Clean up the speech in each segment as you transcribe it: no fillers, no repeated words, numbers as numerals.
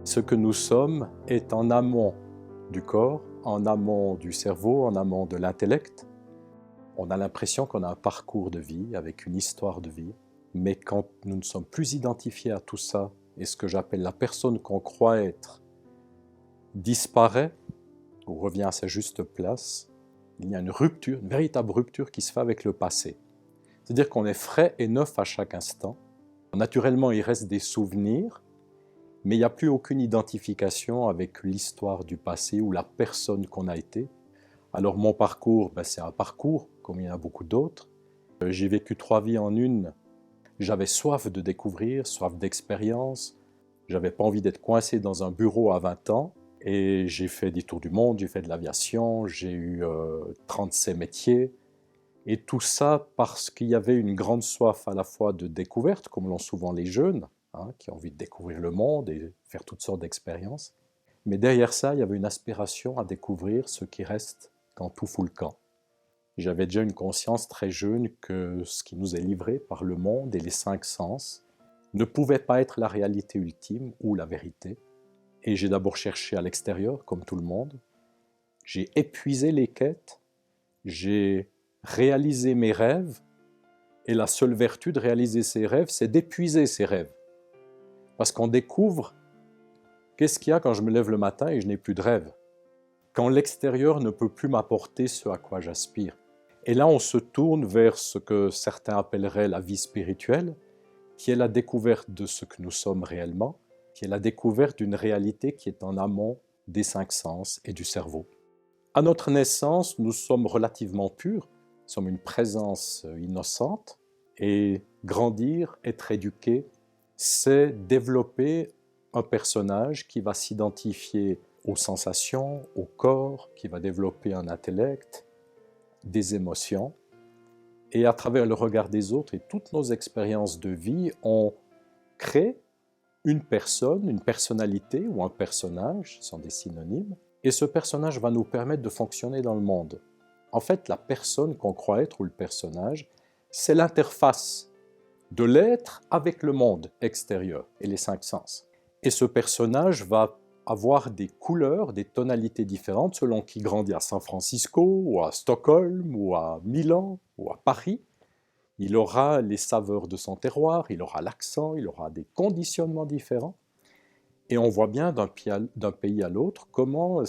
Ce que nous sommes est en amont du corps, en amont du cerveau, en amont de l'intellect. On a l'impression qu'on a un parcours de vie avec une histoire de vie, mais quand nous ne sommes plus identifiés à tout ça, et ce que j'appelle la personne qu'on croit être disparaît ou revient à sa juste place, il y a une rupture, une véritable rupture qui se fait avec le passé. C'est-à-dire qu'on est frais et neuf à chaque instant. Naturellement, il reste des souvenirs, mais il n'y a plus aucune identification avec l'histoire du passé ou la personne qu'on a été. Alors mon parcours, c'est un parcours, comme il y en a beaucoup d'autres. J'ai vécu 3 vies en une. J'avais soif de découvrir, soif d'expérience. J'avais pas envie d'être coincé dans un bureau à 20 ans. Et j'ai fait des tours du monde, j'ai fait de l'aviation, j'ai eu 37 métiers. Et tout ça parce qu'il y avait une grande soif à la fois de découverte, comme l'ont souvent les jeunes, qui ont envie de découvrir le monde et faire toutes sortes d'expériences. Mais derrière ça, il y avait une aspiration à découvrir ce qui reste quand tout fout le camp. J'avais déjà une conscience très jeune que ce qui nous est livré par le monde et les 5 sens ne pouvait pas être la réalité ultime ou la vérité. Et j'ai d'abord cherché à l'extérieur, comme tout le monde. J'ai épuisé les quêtes, j'ai réalisé mes rêves, et la seule vertu de réaliser ses rêves, c'est d'épuiser ses rêves. Parce qu'on découvre qu'est-ce qu'il y a quand je me lève le matin et je n'ai plus de rêve. Quand l'extérieur ne peut plus m'apporter ce à quoi j'aspire. Et là, on se tourne vers ce que certains appelleraient la vie spirituelle, qui est la découverte de ce que nous sommes réellement, qui est la découverte d'une réalité qui est en amont des 5 sens et du cerveau. À notre naissance, nous sommes relativement purs, nous sommes une présence innocente, et grandir, être éduqué, c'est développer un personnage qui va s'identifier aux sensations, au corps, qui va développer un intellect, des émotions. Et à travers le regard des autres et toutes nos expériences de vie, on crée une personne, une personnalité ou un personnage, ce sont des synonymes, et ce personnage va nous permettre de fonctionner dans le monde. En fait, la personne qu'on croit être ou le personnage, c'est l'interface de l'être avec le monde extérieur et les 5 sens. Et ce personnage va avoir des couleurs, des tonalités différentes selon qu'il grandit à San Francisco, ou à Stockholm, ou à Milan, ou à Paris. Il aura les saveurs de son terroir, il aura l'accent, il aura des conditionnements différents. Et on voit bien d'un pays à l'autre comment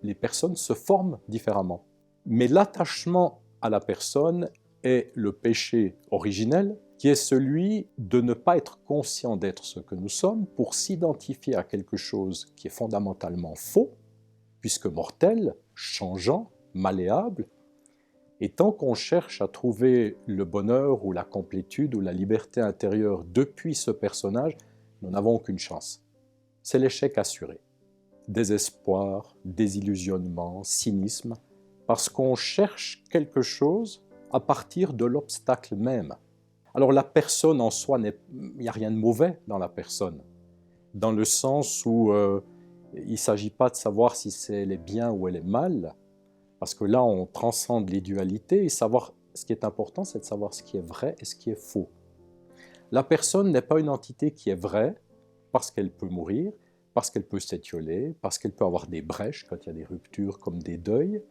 les personnes se forment différemment. Mais l'attachement à la personne est le péché originel, qui est celui de ne pas être conscient d'être ce que nous sommes pour s'identifier à quelque chose qui est fondamentalement faux, puisque mortel, changeant, malléable. Et tant qu'on cherche à trouver le bonheur ou la complétude ou la liberté intérieure depuis ce personnage, nous n'avons aucune chance. C'est l'échec assuré. Désespoir, désillusionnement, cynisme, parce qu'on cherche quelque chose à partir de l'obstacle même. Alors la personne en soi, il n'y a rien de mauvais dans la personne, dans le sens où il ne s'agit pas de savoir si elle est bien ou elle est mal, parce que là on transcende les dualités, et savoir, ce qui est important, c'est de savoir ce qui est vrai et ce qui est faux. La personne n'est pas une entité qui est vraie, parce qu'elle peut mourir, parce qu'elle peut s'étioler, parce qu'elle peut avoir des brèches quand il y a des ruptures comme des deuils,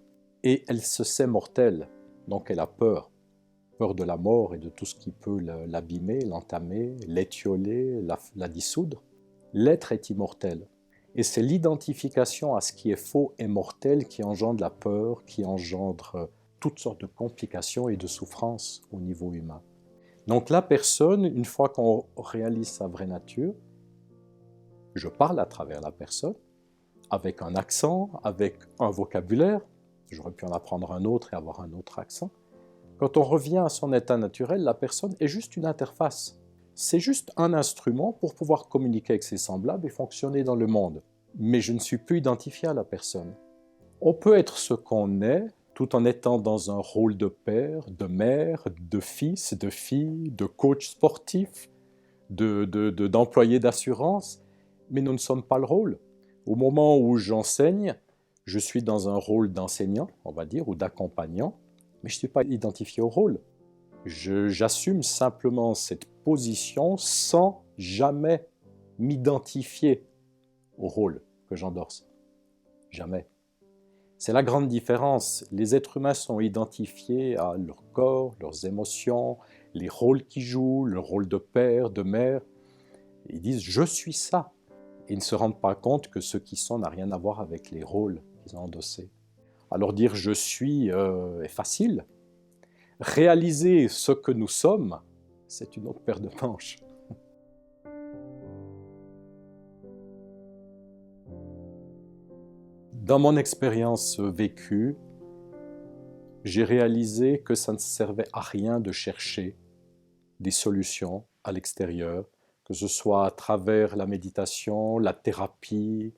et elle se sait mortelle, donc elle a peur. Peur de la mort et de tout ce qui peut l'abîmer, l'entamer, l'étioler, la dissoudre. L'être est immortel. Et c'est l'identification à ce qui est faux et mortel qui engendre la peur, qui engendre toutes sortes de complications et de souffrances au niveau humain. Donc la personne, une fois qu'on réalise sa vraie nature, je parle à travers la personne, avec un accent, avec un vocabulaire, j'aurais pu en apprendre un autre et avoir un autre accent. Quand on revient à son état naturel, la personne est juste une interface. C'est juste un instrument pour pouvoir communiquer avec ses semblables et fonctionner dans le monde. Mais je ne suis plus identifié à la personne. On peut être ce qu'on est, tout en étant dans un rôle de père, de mère, de fils, de fille, de coach sportif, d'employé d'assurance, mais nous ne sommes pas le rôle. Au moment où j'enseigne, je suis dans un rôle d'enseignant, on va dire, ou d'accompagnant, mais je ne suis pas identifié au rôle. J'assume simplement cette position sans jamais m'identifier au rôle que j'endosse. Jamais. C'est la grande différence. Les êtres humains sont identifiés à leur corps, leurs émotions, les rôles qu'ils jouent, le rôle de père, de mère. Ils disent « je suis ça ». Ils ne se rendent pas compte que ce qu'ils sont n'a rien à voir avec les rôles qu'ils ont endossés. Alors dire « je suis » est facile. Réaliser ce que nous sommes, c'est une autre paire de manches. Dans mon expérience vécue, j'ai réalisé que ça ne servait à rien de chercher des solutions à l'extérieur, que ce soit à travers la méditation, la thérapie,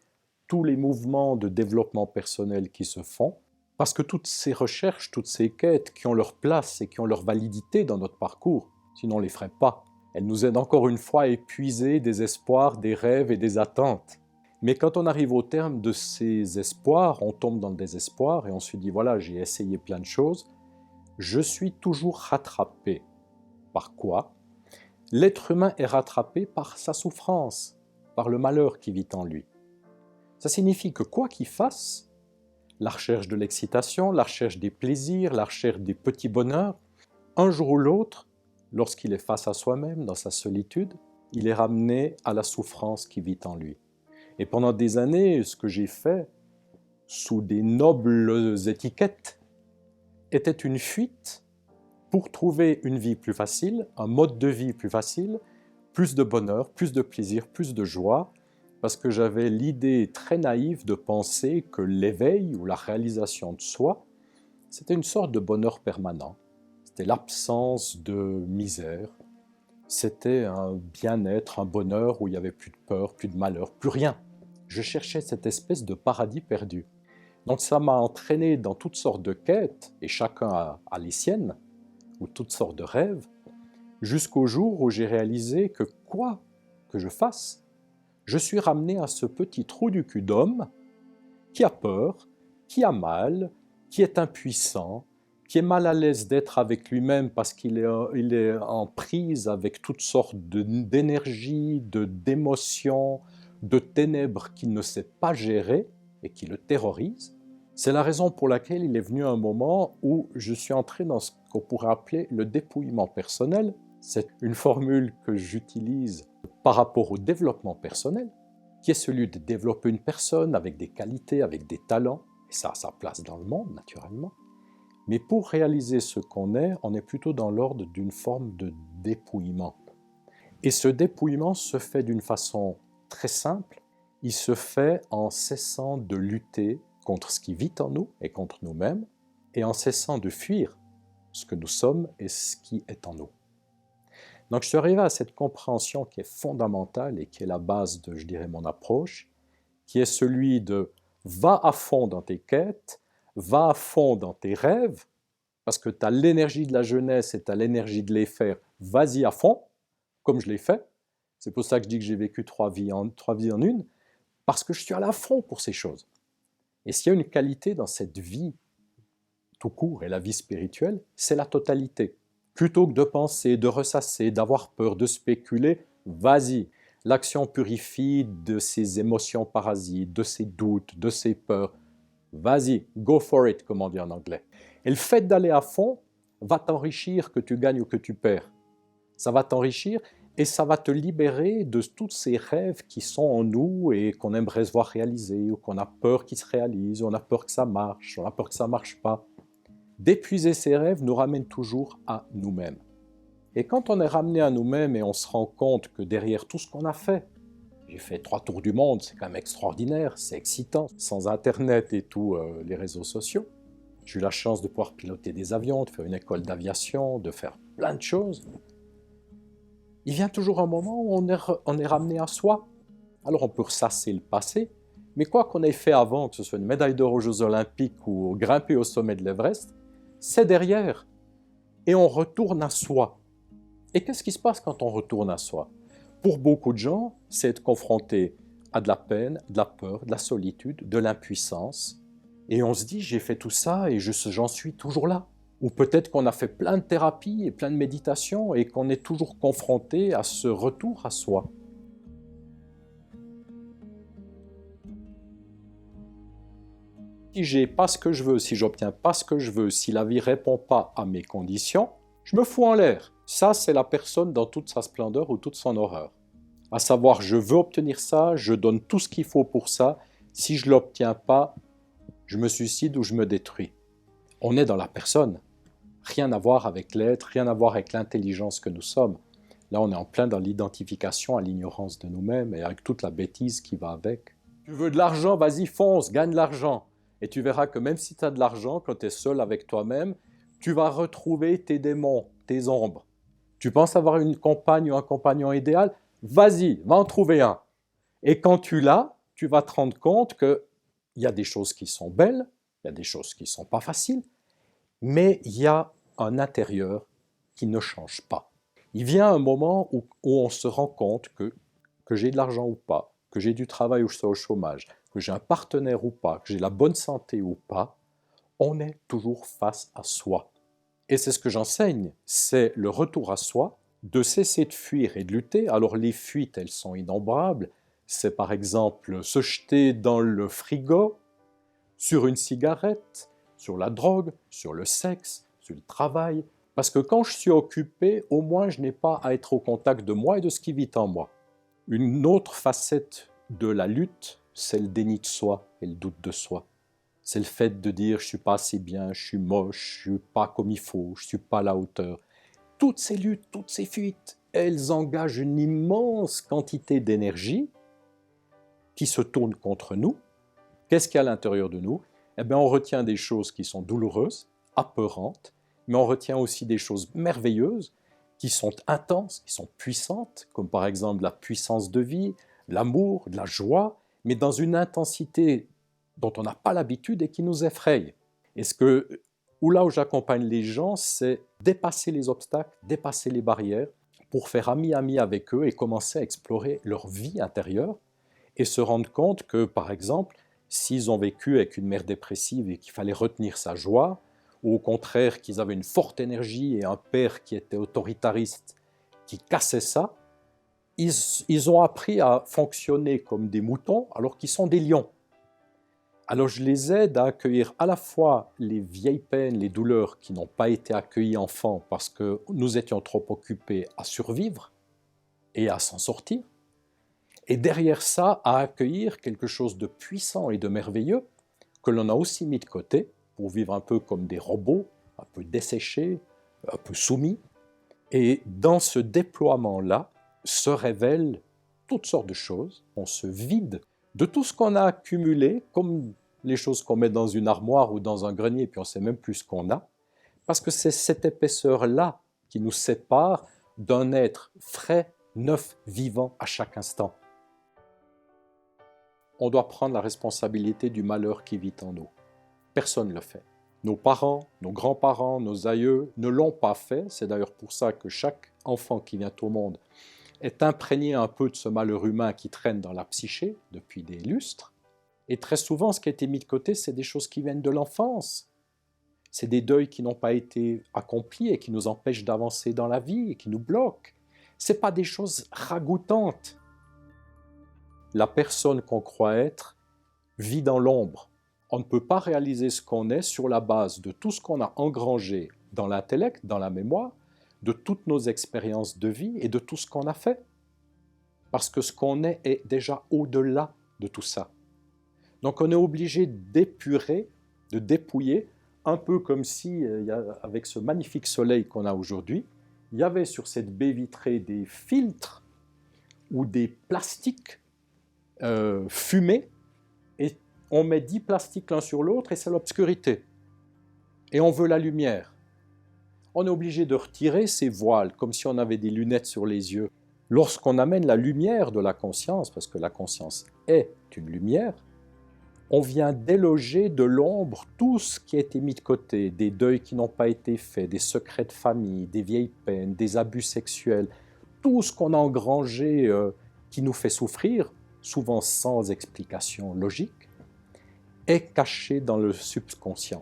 tous les mouvements de développement personnel qui se font, parce que toutes ces recherches, toutes ces quêtes qui ont leur place et qui ont leur validité dans notre parcours, sinon on ne les ferait pas. Elles nous aident encore une fois à épuiser des espoirs, des rêves et des attentes. Mais quand on arrive au terme de ces espoirs, on tombe dans le désespoir et on se dit « voilà, j'ai essayé plein de choses », je suis toujours rattrapé. Par quoi? L'être humain est rattrapé par sa souffrance, par le malheur qui vit en lui. Ça signifie que quoi qu'il fasse, la recherche de l'excitation, la recherche des plaisirs, la recherche des petits bonheurs, un jour ou l'autre, lorsqu'il est face à soi-même, dans sa solitude, il est ramené à la souffrance qui vit en lui. Et pendant des années, ce que j'ai fait, sous des nobles étiquettes, était une fuite pour trouver une vie plus facile, un mode de vie plus facile, plus de bonheur, plus de plaisir, plus de joie, parce que j'avais l'idée très naïve de penser que l'éveil ou la réalisation de soi, c'était une sorte de bonheur permanent. C'était l'absence de misère, c'était un bien-être, un bonheur où il n'y avait plus de peur, plus de malheur, plus rien. Je cherchais cette espèce de paradis perdu. Donc ça m'a entraîné dans toutes sortes de quêtes, et chacun a les siennes, ou toutes sortes de rêves, jusqu'au jour où j'ai réalisé que quoi que je fasse, je suis ramené à ce petit trou du cul d'homme qui a peur, qui a mal, qui est impuissant, qui est mal à l'aise d'être avec lui-même parce qu'il est en prise avec toutes sortes d'énergies, d'émotions, de ténèbres qu'il ne sait pas gérer et qui le terrorisent. C'est la raison pour laquelle il est venu un moment où je suis entré dans ce qu'on pourrait appeler le dépouillement personnel. C'est une formule que j'utilise par rapport au développement personnel, qui est celui de développer une personne avec des qualités, avec des talents, et ça a sa place dans le monde, naturellement. Mais pour réaliser ce qu'on est, on est plutôt dans l'ordre d'une forme de dépouillement. Et ce dépouillement se fait d'une façon très simple, il se fait en cessant de lutter contre ce qui vit en nous et contre nous-mêmes, et en cessant de fuir ce que nous sommes et ce qui est en nous. Donc je suis arrivé à cette compréhension qui est fondamentale et qui est la base de, je dirais, mon approche, qui est celui de « va à fond dans tes quêtes, va à fond dans tes rêves, parce que tu as l'énergie de la jeunesse et tu as l'énergie de les faire, vas-y à fond, comme je l'ai fait. » C'est pour ça que je dis que j'ai vécu trois vies en une, parce que je suis à fond pour ces choses. Et s'il y a une qualité dans cette vie tout court et la vie spirituelle, c'est la totalité. Plutôt que de penser, de ressasser, d'avoir peur, de spéculer, vas-y. L'action purifie de ces émotions parasites, de ces doutes, de ces peurs. Vas-y, go for it, comme on dit en anglais. Et le fait d'aller à fond va t'enrichir, que tu gagnes ou que tu perds. Ça va t'enrichir et ça va te libérer de tous ces rêves qui sont en nous et qu'on aimerait se voir réaliser, ou qu'on a peur qu'ils se réalisent, ou on a peur que ça marche, on a peur que ça ne marche pas. D'épuiser ces rêves nous ramène toujours à nous-mêmes. Et quand on est ramené à nous-mêmes et on se rend compte que derrière tout ce qu'on a fait, j'ai fait 3 tours du monde, c'est quand même extraordinaire, c'est excitant, sans Internet et tous les réseaux sociaux. J'ai eu la chance de pouvoir piloter des avions, de faire une école d'aviation, de faire plein de choses. Il vient toujours un moment où on est ramené à soi. Alors on peut ressasser le passé, mais quoi qu'on ait fait avant, que ce soit une médaille d'or aux Jeux Olympiques ou grimper au sommet de l'Everest, c'est derrière. Et on retourne à soi. Et qu'est-ce qui se passe quand on retourne à soi? Pour beaucoup de gens, c'est être confronté à de la peine, de la peur, de la solitude, de l'impuissance. Et on se dit, j'ai fait tout ça et j'en suis toujours là. Ou peut-être qu'on a fait plein de thérapies et plein de méditations et qu'on est toujours confronté à ce retour à soi. Si j'ai pas ce que je veux, si j'obtiens pas ce que je veux, si la vie répond pas à mes conditions, je me fous en l'air. Ça, c'est la personne dans toute sa splendeur ou toute son horreur. À savoir, je veux obtenir ça, je donne tout ce qu'il faut pour ça. Si je ne l'obtiens pas, je me suicide ou je me détruis. On est dans la personne. Rien à voir avec l'être, rien à voir avec l'intelligence que nous sommes. Là, on est en plein dans l'identification à l'ignorance de nous-mêmes et avec toute la bêtise qui va avec. Tu veux de l'argent, vas-y, fonce, gagne de l'argent. Et tu verras que même si tu as de l'argent, quand tu es seul avec toi-même, tu vas retrouver tes démons, tes ombres. Tu penses avoir une compagne ou un compagnon idéal? Vas-y, va en trouver un. Et quand tu l'as, tu vas te rendre compte qu'il y a des choses qui sont belles, il y a des choses qui ne sont pas faciles, mais il y a un intérieur qui ne change pas. Il vient un moment où on se rend compte que j'ai de l'argent ou pas, que j'ai du travail ou je sois au chômage, que j'ai un partenaire ou pas, que j'ai la bonne santé ou pas, on est toujours face à soi. Et c'est ce que j'enseigne, c'est le retour à soi, de cesser de fuir et de lutter. Alors les fuites, elles sont innombrables. C'est par exemple se jeter dans le frigo, sur une cigarette, sur la drogue, sur le sexe, sur le travail. Parce que quand je suis occupé, au moins je n'ai pas à être au contact de moi et de ce qui vit en moi. Une autre facette de la lutte, c'est le déni de soi et le doute de soi. C'est le fait de dire « je ne suis pas assez bien, je suis moche, je ne suis pas comme il faut, je ne suis pas à la hauteur ». Toutes ces luttes, toutes ces fuites, elles engagent une immense quantité d'énergie qui se tourne contre nous. Qu'est-ce qu'il y a à l'intérieur de nous? Eh bien, on retient des choses qui sont douloureuses, apeurantes, mais on retient aussi des choses merveilleuses qui sont intenses, qui sont puissantes, comme par exemple la puissance de vie, l'amour, de la joie, mais dans une intensité dont on n'a pas l'habitude et qui nous effraie. Et là où j'accompagne les gens, c'est dépasser les obstacles, dépasser les barrières, pour faire ami-ami avec eux et commencer à explorer leur vie intérieure et se rendre compte que, par exemple, s'ils ont vécu avec une mère dépressive et qu'il fallait retenir sa joie, ou au contraire qu'ils avaient une forte énergie et un père qui était autoritariste, qui cassait ça, ils ont appris à fonctionner comme des moutons alors qu'ils sont des lions. Alors je les aide à accueillir à la fois les vieilles peines, les douleurs qui n'ont pas été accueillies enfants parce que nous étions trop occupés à survivre et à s'en sortir, et derrière ça, à accueillir quelque chose de puissant et de merveilleux que l'on a aussi mis de côté pour vivre un peu comme des robots, un peu desséchés, un peu soumis. Et dans ce déploiement-là se révèlent toutes sortes de choses. On se vide de tout ce qu'on a accumulé, comme les choses qu'on met dans une armoire ou dans un grenier, et puis on ne sait même plus ce qu'on a, parce que c'est cette épaisseur-là qui nous sépare d'un être frais, neuf, vivant à chaque instant. On doit prendre la responsabilité du malheur qui vit en nous. Personne ne le fait. Nos parents, nos grands-parents, nos aïeux ne l'ont pas fait. C'est d'ailleurs pour ça que chaque enfant qui vient au monde est imprégné un peu de ce malheur humain qui traîne dans la psyché depuis des lustres. Et très souvent, ce qui a été mis de côté, c'est des choses qui viennent de l'enfance. C'est des deuils qui n'ont pas été accomplis et qui nous empêchent d'avancer dans la vie et qui nous bloquent. Ce n'est pas des choses ragoûtantes. La personne qu'on croit être vit dans l'ombre. On ne peut pas réaliser ce qu'on est sur la base de tout ce qu'on a engrangé dans l'intellect, dans la mémoire, de toutes nos expériences de vie et de tout ce qu'on a fait. Parce que ce qu'on est déjà au-delà de tout ça. Donc on est obligé d'épurer, de dépouiller, un peu comme si, avec ce magnifique soleil qu'on a aujourd'hui, il y avait sur cette baie vitrée des filtres ou des plastiques fumés, et on met 10 plastiques l'un sur l'autre et c'est l'obscurité. Et on veut la lumière. On est obligé de retirer ces voiles, comme si on avait des lunettes sur les yeux. Lorsqu'on amène la lumière de la conscience, parce que la conscience est une lumière, on vient déloger de l'ombre tout ce qui a été mis de côté, des deuils qui n'ont pas été faits, des secrets de famille, des vieilles peines, des abus sexuels, tout ce qu'on a engrangé qui nous fait souffrir, souvent sans explication logique, est caché dans le subconscient.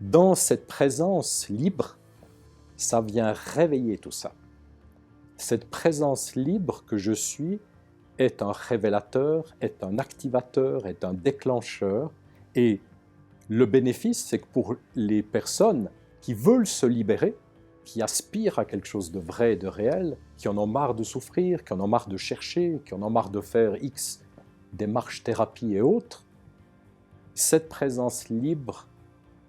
Dans cette présence libre, ça vient réveiller tout ça. Cette présence libre que je suis est un révélateur, est un activateur, est un déclencheur, Et le bénéfice, c'est que pour les personnes qui veulent se libérer, qui aspirent à quelque chose de vrai et de réel, qui en ont marre de souffrir, qui en ont marre de chercher, qui en ont marre de faire X démarches, thérapies et autres, cette présence libre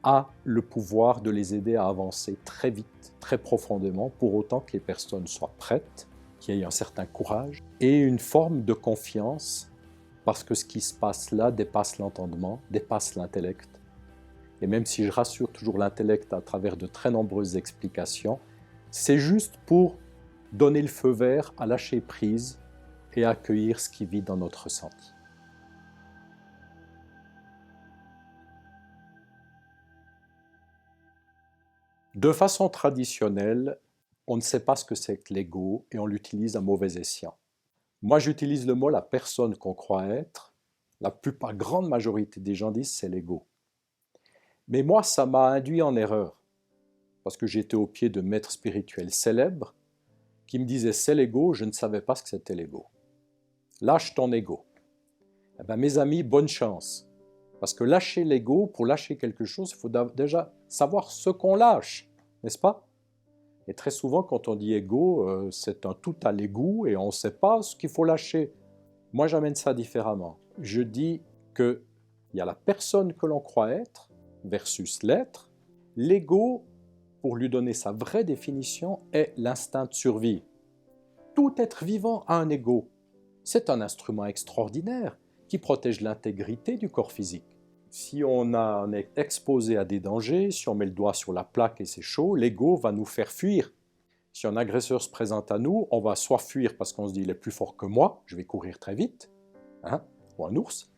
a le pouvoir de les aider à avancer très vite, très profondément, pour autant que les personnes soient prêtes, qu'il y ait un certain courage et une forme de confiance, parce que ce qui se passe là dépasse l'entendement, dépasse l'intellect. Et même si je rassure toujours l'intellect à travers de très nombreuses explications, c'est juste pour donner le feu vert à lâcher prise et accueillir ce qui vit dans notre ressenti. De façon traditionnelle, on ne sait pas ce que c'est que l'ego et on l'utilise à mauvais escient. Moi, j'utilise le mot la personne qu'on croit être. La grande majorité des gens disent c'est l'ego. Mais moi, ça m'a induit en erreur, parce que j'étais au pied de maîtres spirituels célèbres qui me disaient c'est l'ego, je ne savais pas ce que c'était l'ego. Lâche ton ego. Eh bien, mes amis, bonne chance. Parce que lâcher l'ego, pour lâcher quelque chose, il faut déjà savoir ce qu'on lâche, n'est-ce pas? Et très souvent, quand on dit ego, c'est un tout à l'égout et on ne sait pas ce qu'il faut lâcher. Moi, j'amène ça différemment. Je dis qu'il y a la personne que l'on croit être versus l'être. L'ego, pour lui donner sa vraie définition, est l'instinct de survie. Tout être vivant a un ego. C'est un instrument extraordinaire qui protège l'intégrité du corps physique. Si on est exposé à des dangers, si on met le doigt sur la plaque et c'est chaud, l'ego va nous faire fuir. Si un agresseur se présente à nous, on va soit fuir parce qu'on se dit il est plus fort que moi, je vais courir très vite, ou un ours,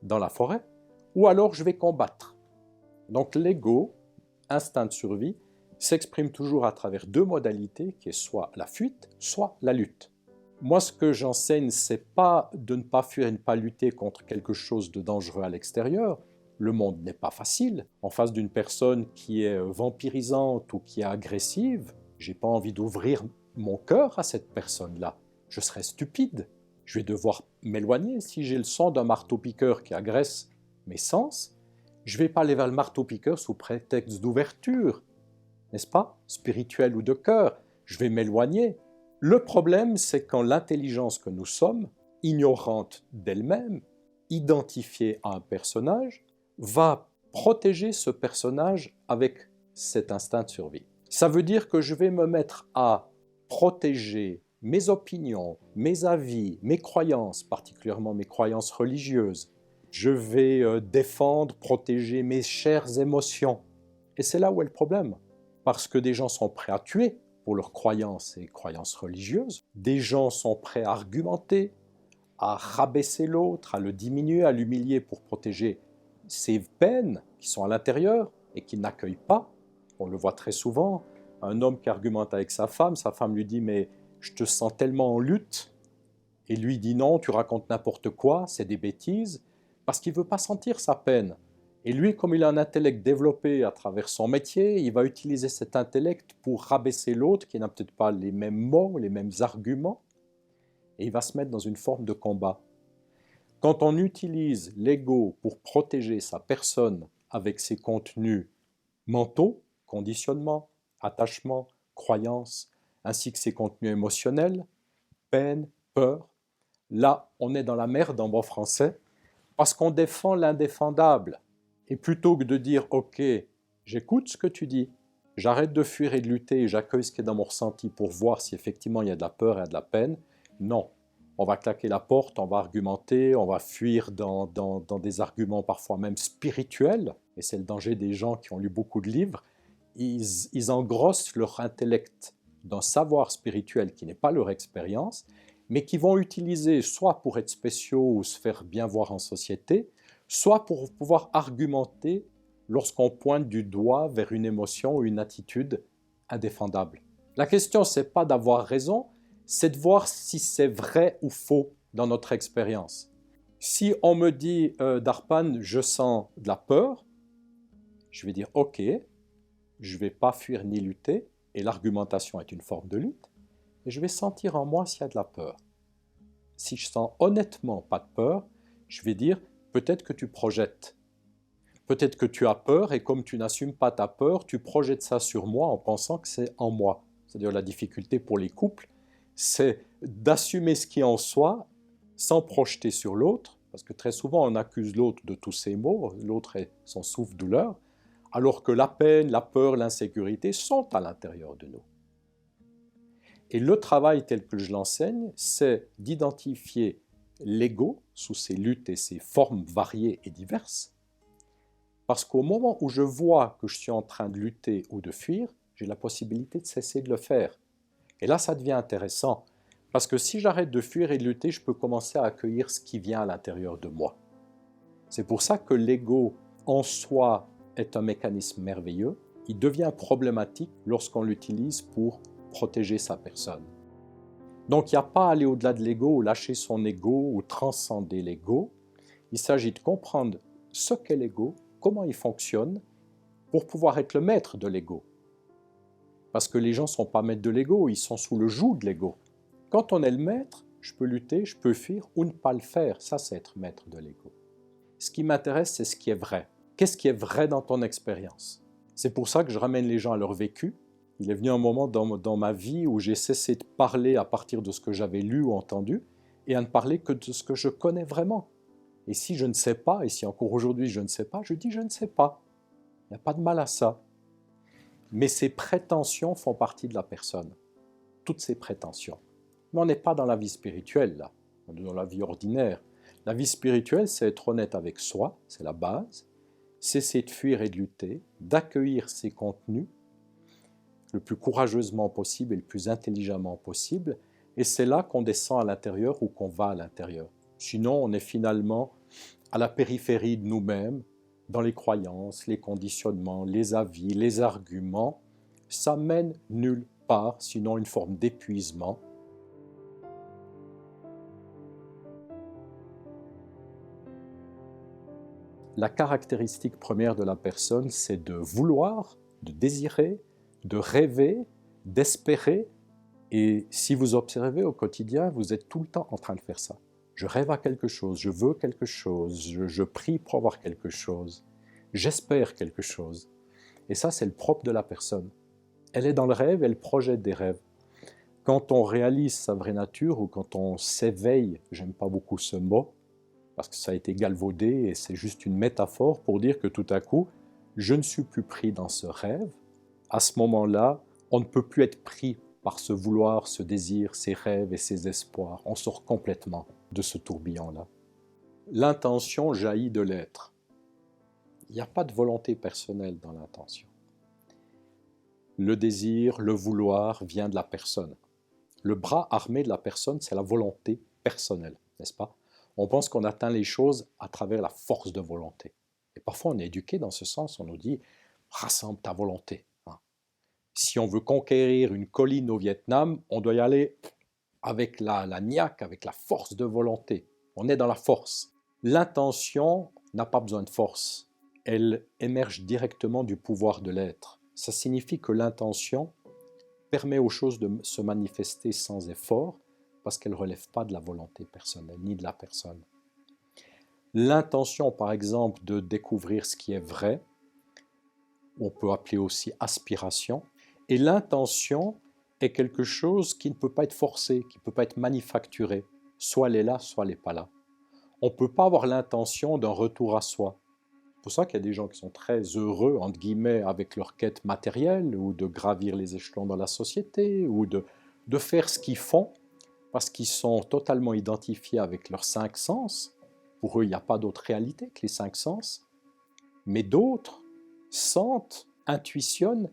dans la forêt, ou alors je vais combattre. Donc l'ego, instinct de survie, s'exprime toujours à travers deux modalités, qui est soit la fuite, soit la lutte. Moi, ce que j'enseigne, c'est pas de ne pas fuir et ne pas lutter contre quelque chose de dangereux à l'extérieur. Le monde n'est pas facile. En face d'une personne qui est vampirisante ou qui est agressive, j'ai pas envie d'ouvrir mon cœur à cette personne-là. Je serais stupide. Je vais devoir m'éloigner. Si j'ai le son d'un marteau-piqueur qui agresse mes sens, je vais pas aller vers le marteau-piqueur sous prétexte d'ouverture, n'est-ce pas? Spirituel ou de cœur. Je vais m'éloigner. Le problème, c'est quand l'intelligence que nous sommes, ignorante d'elle-même, identifiée à un personnage, va protéger ce personnage avec cet instinct de survie. Ça veut dire que je vais me mettre à protéger mes opinions, mes avis, mes croyances, particulièrement mes croyances religieuses. Je vais défendre, protéger mes chères émotions. Et c'est là où est le problème. Parce que des gens sont prêts à tuer pour leurs croyances et croyances religieuses. Des gens sont prêts à argumenter, à rabaisser l'autre, à le diminuer, à l'humilier pour protéger ses peines qui sont à l'intérieur et qu'il n'accueille pas. On le voit très souvent, un homme qui argumente avec sa femme lui dit « mais je te sens tellement en lutte » et lui dit « non, tu racontes n'importe quoi, c'est des bêtises » parce qu'il ne veut pas sentir sa peine. Et lui, comme il a un intellect développé à travers son métier, il va utiliser cet intellect pour rabaisser l'autre qui n'a peut-être pas les mêmes mots, les mêmes arguments, et il va se mettre dans une forme de combat. Quand on utilise l'ego pour protéger sa personne avec ses contenus mentaux, conditionnement, attachement, croyance, ainsi que ses contenus émotionnels, peine, peur, là, on est dans la merde en bon français, parce qu'on défend l'indéfendable. Et plutôt que de dire « Ok, j'écoute ce que tu dis, j'arrête de fuir et de lutter et j'accueille ce qui est dans mon ressenti pour voir si effectivement il y a de la peur et de la peine », non. On va claquer la porte, on va argumenter, on va fuir dans des arguments parfois même spirituels, et c'est le danger des gens qui ont lu beaucoup de livres, ils engrossent leur intellect d'un savoir spirituel qui n'est pas leur expérience, mais qui vont utiliser soit pour être spéciaux ou se faire bien voir en société, soit pour pouvoir argumenter lorsqu'on pointe du doigt vers une émotion ou une attitude indéfendable. La question, ce n'est pas d'avoir raison, c'est de voir si c'est vrai ou faux dans notre expérience. Si on me dit Darpan, je sens de la peur, je vais dire ok, je ne vais pas fuir ni lutter, et l'argumentation est une forme de lutte, et je vais sentir en moi s'il y a de la peur. Si je sens honnêtement pas de peur, je vais dire peut-être que tu projettes. Peut-être que tu as peur et comme tu n'assumes pas ta peur, tu projettes ça sur moi en pensant que c'est en moi. C'est-à-dire la difficulté pour les couples, c'est d'assumer ce qui est en soi sans projeter sur l'autre, parce que très souvent on accuse l'autre de tous ses maux, l'autre est son souffre-douleur, alors que la peine, la peur, l'insécurité sont à l'intérieur de nous. Et le travail tel que je l'enseigne, c'est d'identifier l'ego sous ses luttes et ses formes variées et diverses, parce qu'au moment où je vois que je suis en train de lutter ou de fuir, j'ai la possibilité de cesser de le faire. Et là, ça devient intéressant, parce que si j'arrête de fuir et de lutter, je peux commencer à accueillir ce qui vient à l'intérieur de moi. C'est pour ça que l'ego en soi est un mécanisme merveilleux. Il devient problématique lorsqu'on l'utilise pour protéger sa personne. Donc il n'y a pas à aller au-delà de l'ego ou lâcher son ego ou transcender l'ego. Il s'agit de comprendre ce qu'est l'ego, comment il fonctionne, pour pouvoir être le maître de l'ego. Parce que les gens ne sont pas maîtres de l'ego, ils sont sous le joug de l'ego. Quand on est le maître, je peux lutter, je peux fuir ou ne pas le faire. Ça, c'est être maître de l'ego. Ce qui m'intéresse, c'est ce qui est vrai. Qu'est-ce qui est vrai dans ton expérience? C'est pour ça que je ramène les gens à leur vécu. Il est venu un moment dans ma vie où j'ai cessé de parler à partir de ce que j'avais lu ou entendu et à ne parler que de ce que je connais vraiment. Et si je ne sais pas, et si encore aujourd'hui je ne sais pas, je dis je ne sais pas. Il n'y a pas de mal à ça. Mais ces prétentions font partie de la personne. Toutes ces prétentions. Mais on n'est pas dans la vie spirituelle, là. On est dans la vie ordinaire. La vie spirituelle, c'est être honnête avec soi, c'est la base. Cesser de fuir et de lutter, d'accueillir ces contenus le plus courageusement possible et le plus intelligemment possible. Et c'est là qu'on descend à l'intérieur ou qu'on va à l'intérieur. Sinon, on est finalement à la périphérie de nous-mêmes, dans les croyances, les conditionnements, les avis, les arguments. Ça mène nulle part, sinon une forme d'épuisement. La caractéristique première de la personne, c'est de vouloir, de désirer, de rêver, d'espérer. Et si vous observez au quotidien, vous êtes tout le temps en train de faire ça. Je rêve à quelque chose, je veux quelque chose, je prie pour avoir quelque chose, j'espère quelque chose. Et ça, c'est le propre de la personne. Elle est dans le rêve, elle projette des rêves. Quand on réalise sa vraie nature ou quand on s'éveille, j'aime pas beaucoup ce mot, parce que ça a été galvaudé et c'est juste une métaphore pour dire que tout à coup, je ne suis plus pris dans ce rêve. À ce moment-là, on ne peut plus être pris par ce vouloir, ce désir, ces rêves et ces espoirs. On sort complètement de ce tourbillon-là. L'intention jaillit de l'être. Il n'y a pas de volonté personnelle dans l'intention. Le désir, le vouloir vient de la personne. Le bras armé de la personne, c'est la volonté personnelle, n'est-ce pas? On pense qu'on atteint les choses à travers la force de volonté. Et parfois, on est éduqué dans ce sens, on nous dit « rassemble ta volonté ». Si on veut conquérir une colline au Vietnam, on doit y aller avec la niaque, avec la force de volonté. On est dans la force. L'intention n'a pas besoin de force. Elle émerge directement du pouvoir de l'être. Ça signifie que l'intention permet aux choses de se manifester sans effort parce qu'elle ne relève pas de la volonté personnelle ni de la personne. L'intention, par exemple, de découvrir ce qui est vrai, on peut appeler aussi aspiration, et l'intention est quelque chose qui ne peut pas être forcé, qui ne peut pas être manufacturé. Soit elle est là, soit elle n'est pas là. On ne peut pas avoir l'intention d'un retour à soi. C'est pour ça qu'il y a des gens qui sont très heureux, entre guillemets, avec leur quête matérielle, ou de gravir les échelons dans la société, ou de faire ce qu'ils font, parce qu'ils sont totalement identifiés avec leurs 5 sens. Pour eux, il n'y a pas d'autre réalité que les 5 sens. Mais d'autres sentent, intuitionnent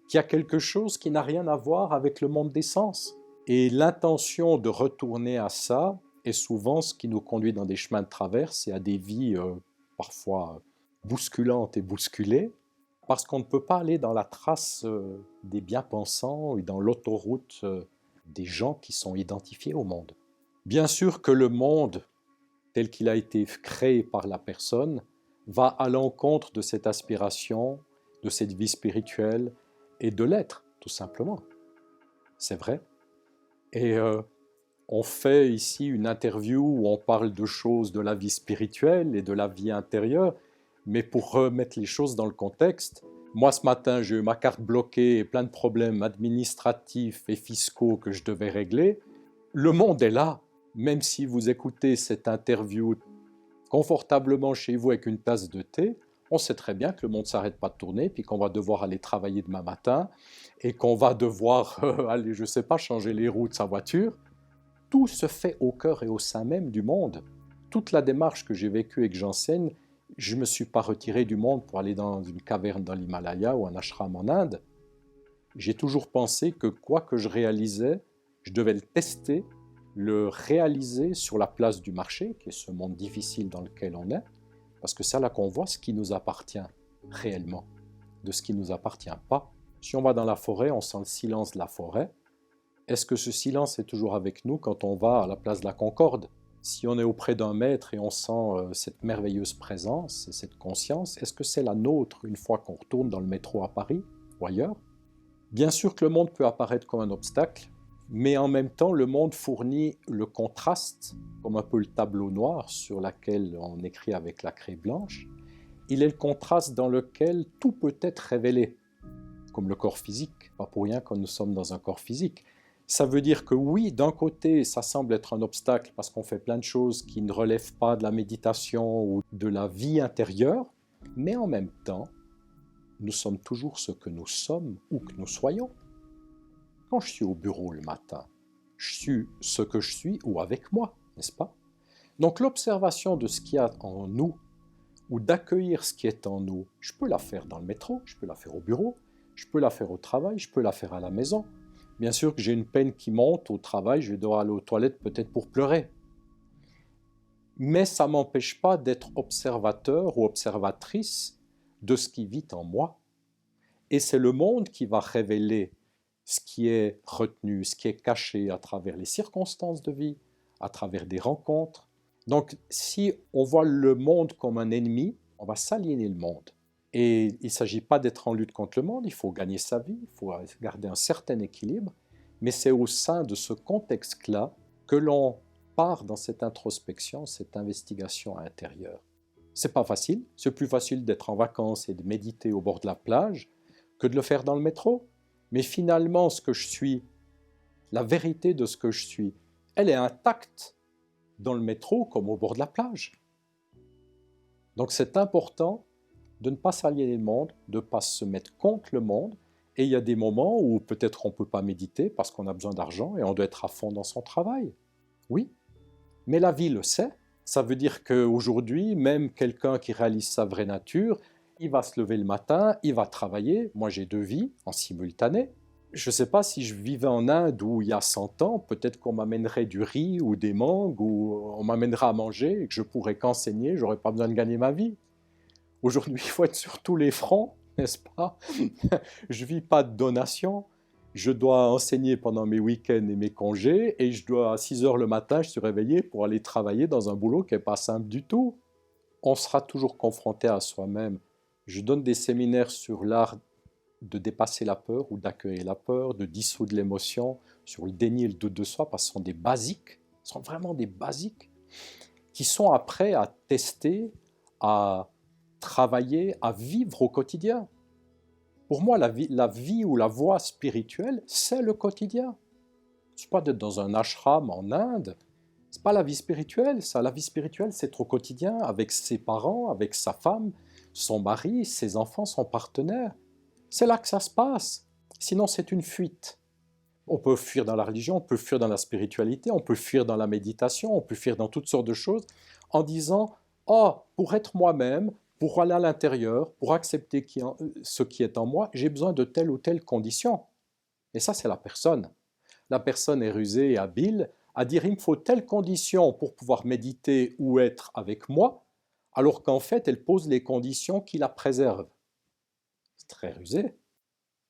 qu'il y a quelque chose qui n'a rien à voir avec le monde des sens. Et l'intention de retourner à ça est souvent ce qui nous conduit dans des chemins de traverse et à des vies parfois bousculantes et bousculées, parce qu'on ne peut pas aller dans la trace des bien-pensants et dans l'autoroute des gens qui sont identifiés au monde. Bien sûr que le monde, tel qu'il a été créé par la personne, va à l'encontre de cette aspiration, de cette vie spirituelle et de l'être, tout simplement. C'est vrai. Et on fait ici une interview où on parle de choses de la vie spirituelle et de la vie intérieure, Mais pour remettre les choses dans le contexte, moi ce matin j'ai eu ma carte bloquée et plein de problèmes administratifs et fiscaux que je devais régler. Le monde est là, même si vous écoutez cette interview confortablement chez vous avec une tasse de thé, on sait très bien que le monde ne s'arrête pas de tourner, puis qu'on va devoir aller travailler demain matin, et qu'on va devoir aller, je ne sais pas, changer les roues de sa voiture. Tout se fait au cœur et au sein même du monde. Toute la démarche que j'ai vécue et que j'enseigne, je ne me suis pas retiré du monde pour aller dans une caverne dans l'Himalaya ou un ashram en Inde. J'ai toujours pensé que quoi que je réalisais, je devais le tester, le réaliser sur la place du marché, qui est ce monde difficile dans lequel on est, parce que c'est là qu'on voit ce qui nous appartient réellement, de ce qui ne nous appartient pas. Si on va dans la forêt, on sent le silence de la forêt. Est-ce que ce silence est toujours avec nous quand on va à la place de la Concorde? Si on est auprès d'un maître et on sent cette merveilleuse présence, cette conscience, est-ce que c'est la nôtre une fois qu'on retourne dans le métro à Paris ou ailleurs? Bien sûr que le monde peut apparaître comme un obstacle, mais en même temps, le monde fournit le contraste, comme un peu le tableau noir sur lequel on écrit avec la craie blanche. Il est le contraste dans lequel tout peut être révélé, comme le corps physique, pas pour rien que nous sommes dans un corps physique. Ça veut dire que oui, d'un côté, ça semble être un obstacle parce qu'on fait plein de choses qui ne relèvent pas de la méditation ou de la vie intérieure, mais en même temps, nous sommes toujours ce que nous sommes ou que nous soyons. Quand je suis au bureau le matin, je suis ce que je suis ou avec moi, n'est-ce pas? Donc l'observation de ce qu'il y a en nous ou d'accueillir ce qui est en nous, je peux la faire dans le métro, je peux la faire au bureau, je peux la faire au travail, je peux la faire à la maison. Bien sûr que j'ai une peine qui monte au travail, je vais devoir aller aux toilettes peut-être pour pleurer. Mais ça ne m'empêche pas d'être observateur ou observatrice de ce qui vit en moi. Et c'est le monde qui va révéler ce qui est retenu, ce qui est caché à travers les circonstances de vie, à travers des rencontres. Donc, si on voit le monde comme un ennemi, on va s'aliéner le monde. Et il ne s'agit pas d'être en lutte contre le monde, il faut gagner sa vie, il faut garder un certain équilibre, mais c'est au sein de ce contexte-là que l'on part dans cette introspection, cette investigation intérieure. C'est pas facile, c'est plus facile d'être en vacances et de méditer au bord de la plage que de le faire dans le métro. Mais finalement, ce que je suis, la vérité de ce que je suis, elle est intacte dans le métro comme au bord de la plage. Donc c'est important de ne pas s'aliéner le monde, de ne pas se mettre contre le monde. Et il y a des moments où peut-être on ne peut pas méditer parce qu'on a besoin d'argent et on doit être à fond dans son travail. Oui, mais la vie le sait. Ça veut dire qu'aujourd'hui, même quelqu'un qui réalise sa vraie nature, il va se lever le matin, il va travailler. Moi, j'ai 2 vies en simultané. Je ne sais pas si je vivais en Inde où il y a 100 ans, peut-être qu'on m'amènerait du riz ou des mangues ou on m'amènerait à manger et que je pourrais qu'enseigner, je n'aurais pas besoin de gagner ma vie. Aujourd'hui, il faut être sur tous les fronts, n'est-ce pas? Je ne vis pas de donation. Je dois enseigner pendant mes week-ends et mes congés et je dois, à 6 heures le matin, je suis réveillé pour aller travailler dans un boulot qui n'est pas simple du tout. On sera toujours confronté à soi-même. Je donne des séminaires sur l'art de dépasser la peur ou d'accueillir la peur, de dissoudre l'émotion, sur le déni et le doute de soi, parce que ce sont des basiques, ce sont vraiment des basiques qui sont après à tester, à travailler, à vivre au quotidien. Pour moi, la vie ou la voie spirituelle, c'est le quotidien. Ce n'est pas d'être dans un ashram en Inde, ce n'est pas la vie spirituelle, ça. La vie spirituelle, c'est être au quotidien avec ses parents, avec sa femme, son mari, ses enfants, son partenaire. C'est là que ça se passe. Sinon, c'est une fuite. On peut fuir dans la religion, on peut fuir dans la spiritualité, on peut fuir dans la méditation, on peut fuir dans toutes sortes de choses en disant « Oh, pour être moi-même, pour aller à l'intérieur, pour accepter ce qui est en moi, j'ai besoin de telle ou telle condition. » Et ça, c'est la personne. La personne est rusée et habile à dire « Il me faut telle condition pour pouvoir méditer ou être avec moi », alors qu'en fait, elle pose les conditions qui la préservent. C'est très rusé.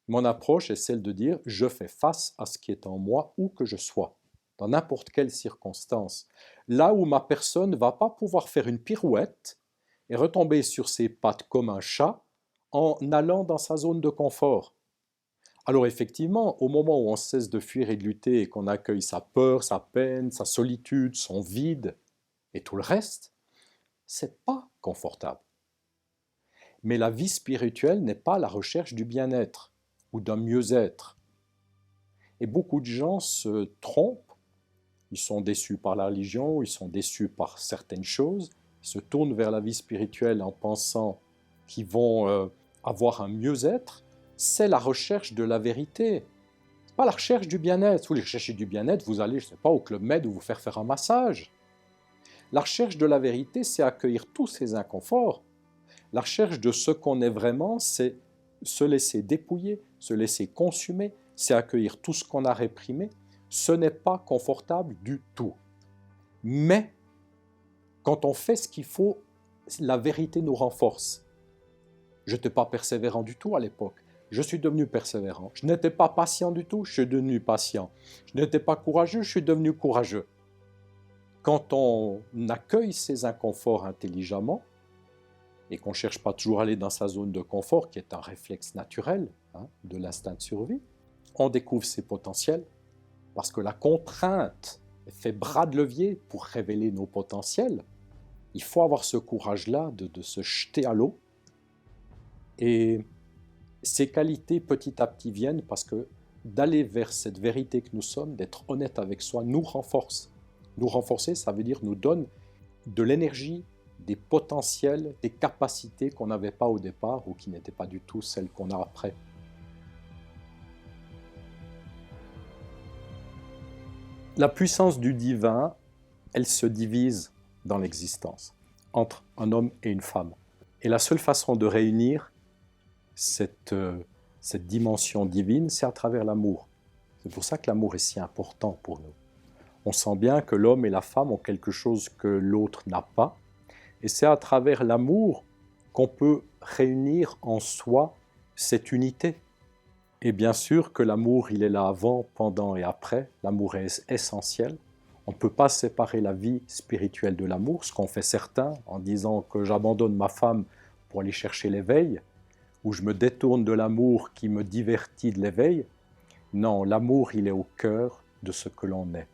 Mon approche est celle de dire « Je fais face à ce qui est en moi où que je sois, dans n'importe quelle circonstance. » Là où ma personne ne va pas pouvoir faire une pirouette et retomber sur ses pattes comme un chat en allant dans sa zone de confort. Alors effectivement, au moment où on cesse de fuir et de lutter et qu'on accueille sa peur, sa peine, sa solitude, son vide et tout le reste, c'est pas confortable. Mais la vie spirituelle n'est pas la recherche du bien-être ou d'un mieux-être. Et beaucoup de gens se trompent, ils sont déçus par la religion, ils sont déçus par certaines choses, ils se tournent vers la vie spirituelle en pensant qu'ils vont avoir un mieux-être. C'est la recherche de la vérité. Ce n'est pas la recherche du bien-être. Si vous voulez chercher du bien-être, vous allez, je ne sais pas, au Club Med ou vous faire un massage. La recherche de la vérité, c'est accueillir tous ces inconforts. La recherche de ce qu'on est vraiment, c'est se laisser dépouiller, se laisser consumer, c'est accueillir tout ce qu'on a réprimé. Ce n'est pas confortable du tout. Mais quand on fait ce qu'il faut, la vérité nous renforce. Je n'étais pas persévérant du tout à l'époque. Je suis devenu persévérant. Je n'étais pas patient du tout, je suis devenu patient. Je n'étais pas courageux, je suis devenu courageux. Quand on accueille ces inconforts intelligemment, et qu'on ne cherche pas toujours à aller dans sa zone de confort, qui est un réflexe naturel de l'instinct de survie, on découvre ses potentiels, parce que la contrainte fait bras de levier pour révéler nos potentiels. Il faut avoir ce courage-là de se jeter à l'eau. Et ces qualités, petit à petit, viennent parce que d'aller vers cette vérité que nous sommes, d'être honnête avec soi, nous renforce. Nous renforcer, ça veut dire nous donne de l'énergie, des potentiels, des capacités qu'on n'avait pas au départ ou qui n'étaient pas du tout celles qu'on a après. La puissance du divin, elle se divise dans l'existence, entre un homme et une femme. Et la seule façon de réunir cette dimension divine, c'est à travers l'amour. C'est pour ça que l'amour est si important pour nous. On sent bien que l'homme et la femme ont quelque chose que l'autre n'a pas, et c'est à travers l'amour qu'on peut réunir en soi cette unité. Et bien sûr que l'amour, il est là avant, pendant et après. L'amour est essentiel. On ne peut pas séparer la vie spirituelle de l'amour, ce qu'ont fait certains en disant que j'abandonne ma femme pour aller chercher l'éveil, ou je me détourne de l'amour qui me divertit de l'éveil. Non, l'amour, il est au cœur de ce que l'on est.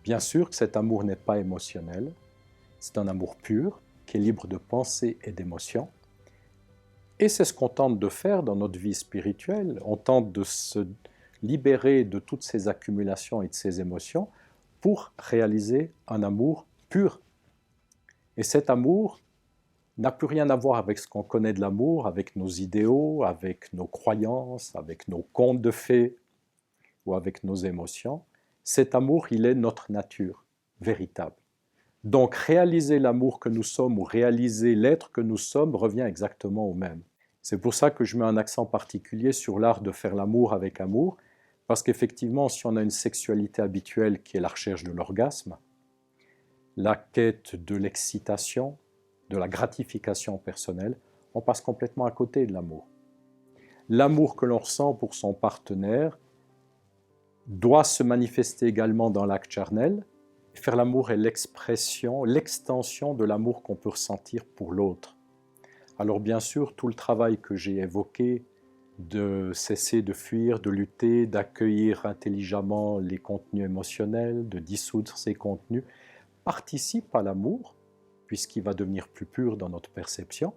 Bien sûr que cet amour n'est pas émotionnel, c'est un amour pur, qui est libre de pensée et d'émotion. Et c'est ce qu'on tente de faire dans notre vie spirituelle. On tente de se libérer de toutes ces accumulations et de ces émotions pour réaliser un amour pur. Et cet amour n'a plus rien à voir avec ce qu'on connaît de l'amour, avec nos idéaux, avec nos croyances, avec nos contes de fées ou avec nos émotions. Cet amour, il est notre nature véritable. Donc réaliser l'amour que nous sommes ou réaliser l'être que nous sommes revient exactement au même. C'est pour ça que je mets un accent particulier sur l'art de faire l'amour avec amour, parce qu'effectivement, si on a une sexualité habituelle qui est la recherche de l'orgasme, la quête de l'excitation, de la gratification personnelle, on passe complètement à côté de l'amour. L'amour que l'on ressent pour son partenaire doit se manifester également dans l'acte charnel. Faire l'amour est l'expression, l'extension de l'amour qu'on peut ressentir pour l'autre. Alors bien sûr, tout le travail que j'ai évoqué, de cesser de fuir, de lutter, d'accueillir intelligemment les contenus émotionnels, de dissoudre ces contenus, participe à l'amour, puisqu'il va devenir plus pur dans notre perception.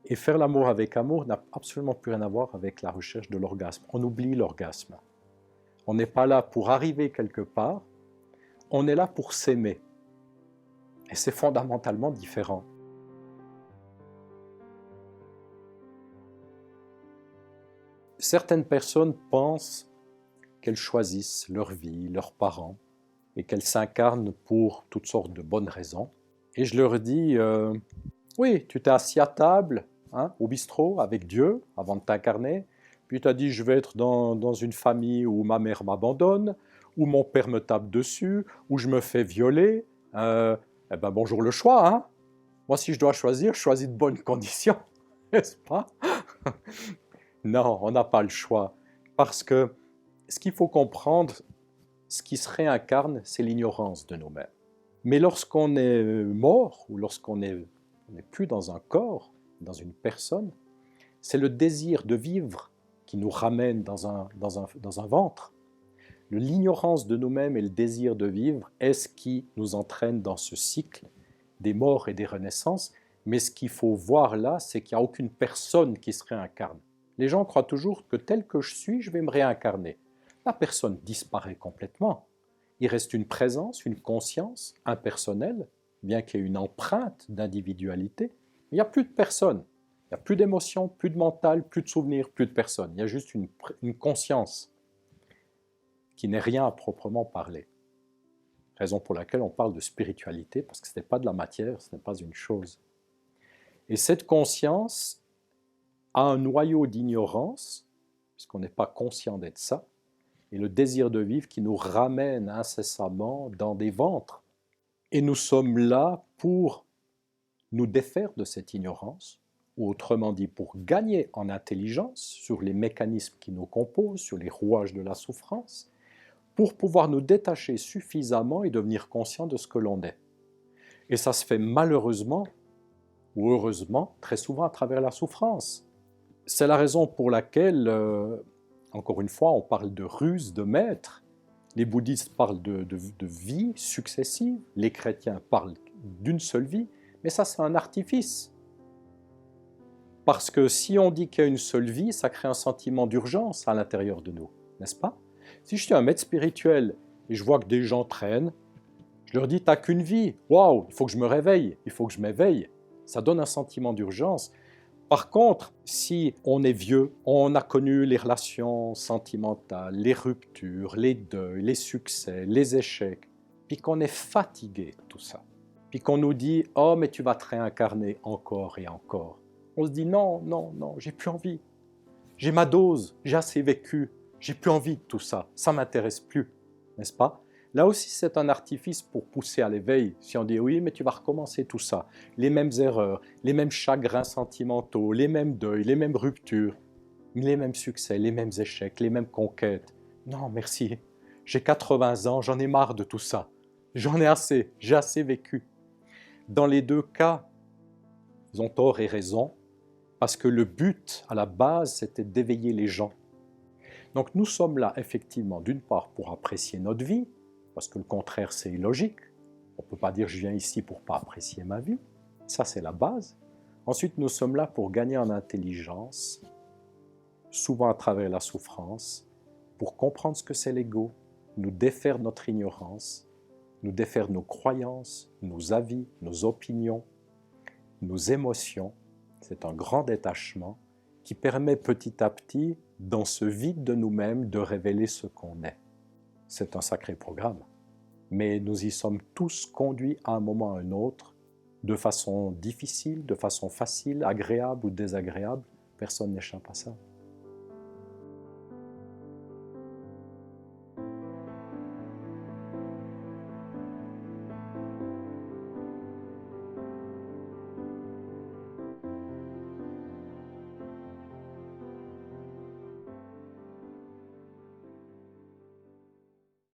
Et faire l'amour avec amour n'a absolument plus rien à voir avec la recherche de l'orgasme. On oublie l'orgasme. On n'est pas là pour arriver quelque part, on est là pour s'aimer. Et c'est fondamentalement différent. Certaines personnes pensent qu'elles choisissent leur vie, leurs parents, et qu'elles s'incarnent pour toutes sortes de bonnes raisons. Et je leur dis, oui, tu t'es assis à table, au bistrot, avec Dieu, avant de t'incarner, puis tu as dit, je vais être dans une famille où ma mère m'abandonne, où mon père me tape dessus, où je me fais violer. Eh ben bonjour le choix. Moi, si je dois choisir, je choisis de bonnes conditions, n'est-ce pas? Non, on n'a pas le choix. Parce que ce qu'il faut comprendre, ce qui se réincarne, c'est l'ignorance de nous-mêmes. Mais lorsqu'on est mort, ou lorsqu'on n'est plus dans un corps, dans une personne, c'est le désir de vivre qui nous ramène dans un ventre. L'ignorance de nous-mêmes et le désir de vivre est ce qui nous entraîne dans ce cycle des morts et des renaissances, Mais ce qu'il faut voir là, c'est qu'il n'y a aucune personne qui se réincarne. Les gens croient toujours que tel que je suis, je vais me réincarner. La personne disparaît complètement. Il reste une présence, une conscience impersonnelle, bien qu'il y ait une empreinte d'individualité. Il n'y a plus de personne. Il n'y a plus d'émotion, plus de mental, plus de souvenirs, plus de personne. Il y a juste une conscience qui n'est rien à proprement parler. Raison pour laquelle on parle de spiritualité, parce que ce n'est pas de la matière, ce n'est pas une chose. Et cette conscience a un noyau d'ignorance, puisqu'on n'est pas conscient d'être ça, et le désir de vivre qui nous ramène incessamment dans des ventres. Et nous sommes là pour nous défaire de cette ignorance, ou autrement dit, pour gagner en intelligence sur les mécanismes qui nous composent, sur les rouages de la souffrance, pour pouvoir nous détacher suffisamment et devenir conscients de ce que l'on est. Et ça se fait malheureusement, ou heureusement, très souvent à travers la souffrance. C'est la raison pour laquelle, encore une fois, on parle de ruse de maître. Les bouddhistes parlent de vie successive, les chrétiens parlent d'une seule vie, mais ça c'est un artifice. Parce que si on dit qu'il y a une seule vie, ça crée un sentiment d'urgence à l'intérieur de nous, n'est-ce pas? Si je suis un maître spirituel et je vois que des gens traînent, je leur dis, t'as qu'une vie, waouh, il faut que je me réveille, il faut que je m'éveille. Ça donne un sentiment d'urgence. Par contre, si on est vieux, on a connu les relations sentimentales, les ruptures, les deuils, les succès, les échecs, puis qu'on est fatigué de tout ça, puis qu'on nous dit « Oh, mais tu vas te réincarner encore et encore », on se dit « Non, non, non, j'ai plus envie. J'ai ma dose, j'ai assez vécu, j'ai plus envie de tout ça, ça m'intéresse plus. » N'est-ce pas? Là aussi, c'est un artifice pour pousser à l'éveil. Si on dit « Oui, mais tu vas recommencer tout ça, les mêmes erreurs, les mêmes chagrins sentimentaux, les mêmes deuils, les mêmes ruptures, les mêmes succès, les mêmes échecs, les mêmes conquêtes. Non, merci, j'ai 80 ans, j'en ai marre de tout ça. J'en ai assez, j'ai assez vécu. » Dans les deux cas, ils ont tort et raison, parce que le but, à la base, c'était d'éveiller les gens. Donc nous sommes là, effectivement, d'une part, pour apprécier notre vie, parce que le contraire, c'est illogique. On ne peut pas dire « je viens ici pour ne pas apprécier ma vie ». Ça, c'est la base. Ensuite, nous sommes là pour gagner en intelligence, souvent à travers la souffrance, pour comprendre ce que c'est l'ego, nous défaire de notre ignorance, nous défaire de nos croyances, nos avis, nos opinions, nos émotions. C'est un grand détachement qui permet petit à petit, dans ce vide de nous-mêmes, de révéler ce qu'on est. C'est un sacré programme, mais nous y sommes tous conduits à un moment ou à un autre, de façon difficile, de façon facile, agréable ou désagréable. Personne n'échappe à ça.